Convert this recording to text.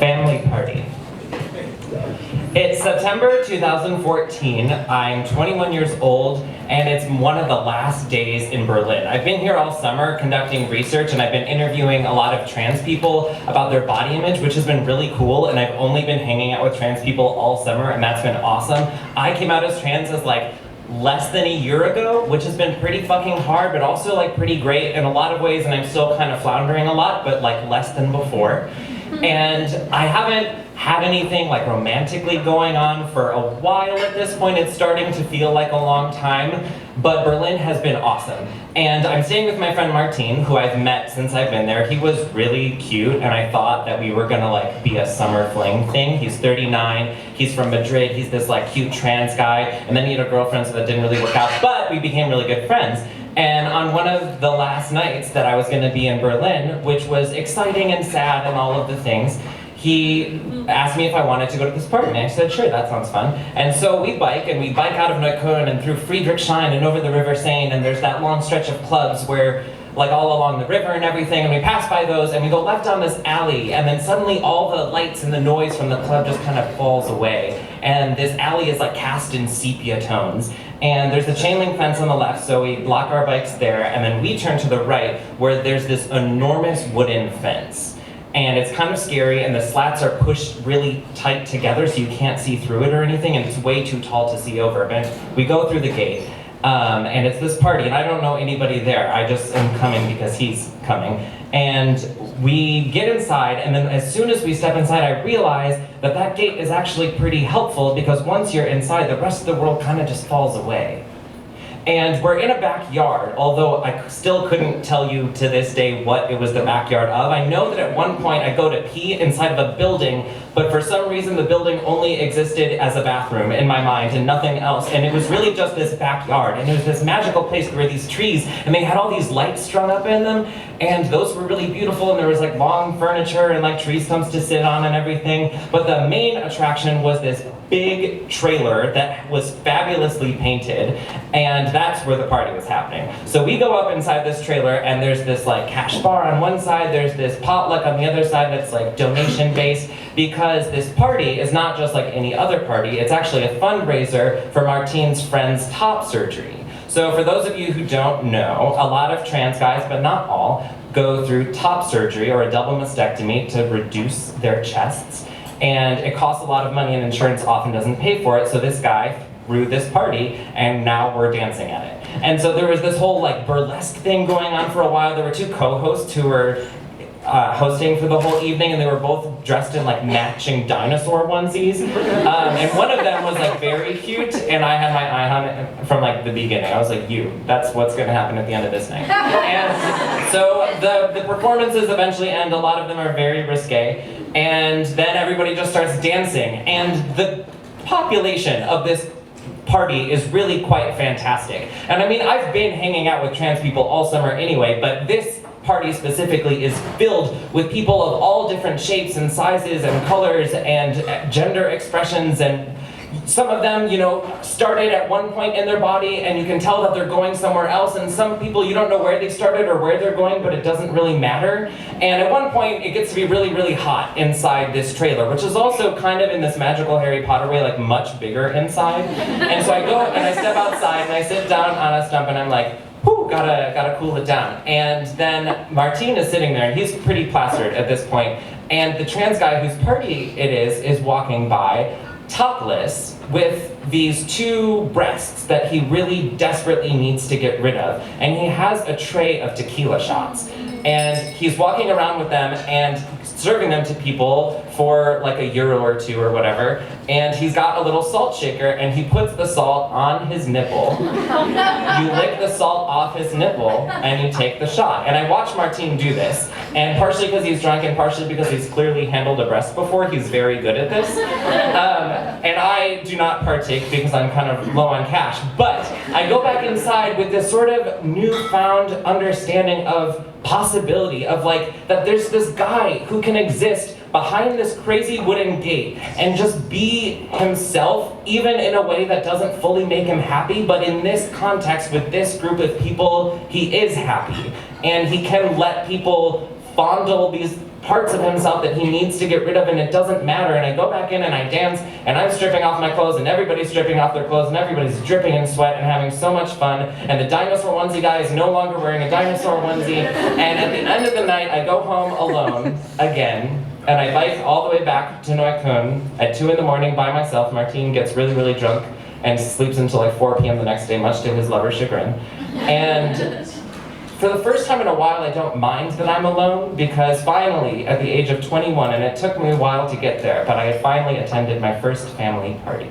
Family party. It's September 2014. I'm 21 years old, and it's one of the last days in Berlin. I've been here all summer conducting research, and I've been interviewing a lot of trans people about their body image, which has been really cool, and I've only been hanging out with trans people all summer, and that's been awesome. I came out as trans as less than a year ago, which has been pretty fucking hard, but also pretty great in a lot of ways, and I'm still kind of floundering a lot, but less than before. And I haven't had anything romantically going on for a while at this point. It's starting to feel like a long time, but Berlin has been awesome. And I'm staying with my friend Martin, who I've met since I've been there. He was really cute, and I thought that we were gonna be a summer fling thing. He's 39, he's from Madrid, he's this cute trans guy, and then he had a girlfriend, so that didn't really work out, but we became really good friends. And on one of the last nights that I was gonna be in Berlin, which was exciting and sad and all of the things, he asked me if I wanted to go to this party, and I said, sure, that sounds fun. And so we bike out of Neukölln and through Friedrichshain and over the River Seine, and there's that long stretch of clubs where, all along the river and everything, and we pass by those, and we go left down this alley, and then suddenly all the lights and the noise from the club just kind of falls away. And this alley is cast in sepia tones. And there's a chain link fence on the left, so we block our bikes there, and then we turn to the right, where there's this enormous wooden fence. And it's kind of scary, and the slats are pushed really tight together so you can't see through it or anything, and it's way too tall to see over. But we go through the gate, and it's this party, and I don't know anybody there. I just am coming because he's coming. And we get inside, and then as soon as we step inside, I realize that that gate is actually pretty helpful, because once you're inside, the rest of the world kind of just falls away. And we're in a backyard, although I still couldn't tell you to this day what it was the backyard of. I know that at one point I go to pee inside of a building, but for some reason the building only existed as a bathroom in my mind and nothing else. And it was really just this backyard. And it was this magical place where these trees, and they had all these lights strung up in them, and those were really beautiful, and there was long furniture and tree stumps to sit on and everything. But the main attraction was this big trailer that was fabulously painted, and that's where the party was happening. So we go up inside this trailer, and there's this cash bar on one side, there's this potluck on the other side that's donation based, because this party is not just like any other party, it's actually a fundraiser for Martine's friend's top surgery. So for those of you who don't know, a lot of trans guys, but not all, go through top surgery or a double mastectomy to reduce their chests. And it costs a lot of money, and insurance often doesn't pay for it, so this guy threw this party, and now we're dancing at it. And so there was this whole burlesque thing going on for a while. There were two co-hosts who were hosting for the whole evening, and they were both dressed in matching dinosaur onesies. And one of them was very cute, and I had my eye on it from the beginning. I was like, that's what's gonna happen at the end of this night. And so the performances eventually end. A lot of them are very risque, and then everybody just starts dancing, and the population of this party is really quite fantastic. And I mean, I've been hanging out with trans people all summer anyway, but this party specifically is filled with people of all different shapes and sizes and colors and gender expressions, and some of them, started at one point in their body, and you can tell that they're going somewhere else, and some people, you don't know where they started or where they're going, but it doesn't really matter. And at one point, it gets to be really, really hot inside this trailer, which is also kind of in this magical Harry Potter way, much bigger inside. And so I go and I step outside, and I sit down on a stump, and I'm like, whew, gotta cool it down. And then Martin is sitting there, and he's pretty plastered at this point, and the trans guy whose party it is walking by, topless, with these two breasts that he really desperately needs to get rid of. And he has a tray of tequila shots. And he's walking around with them and serving them to people for €1 or $2 or whatever. And he's got a little salt shaker, and he puts the salt on his nipple. You lick the salt off his nipple, and you take the shot. And I watched Martin do this. And partially because he's drunk, and partially because he's clearly handled a breast before, he's very good at this. And I do not partake because I'm kind of low on cash. But I go back inside with this sort of newfound understanding of possibility, of that there's this guy who can exist behind this crazy wooden gate and just be himself, even in a way that doesn't fully make him happy, but in this context with this group of people, he is happy. And he can let people fondle these parts of himself that he needs to get rid of, and it doesn't matter. And I go back in and I dance, and I'm stripping off my clothes, and everybody's stripping off their clothes, and everybody's dripping in sweat and having so much fun. And the dinosaur onesie guy is no longer wearing a dinosaur onesie. And at the end of the night, I go home alone again, and I bike all the way back to Neukölln at 2 in the morning by myself. Martine gets really, really drunk and sleeps until like 4 p.m. the next day, much to his lover's chagrin. And for the first time in a while, I don't mind that I'm alone, because finally, at the age of 21, and it took me a while to get there, but I had finally attended my first family party.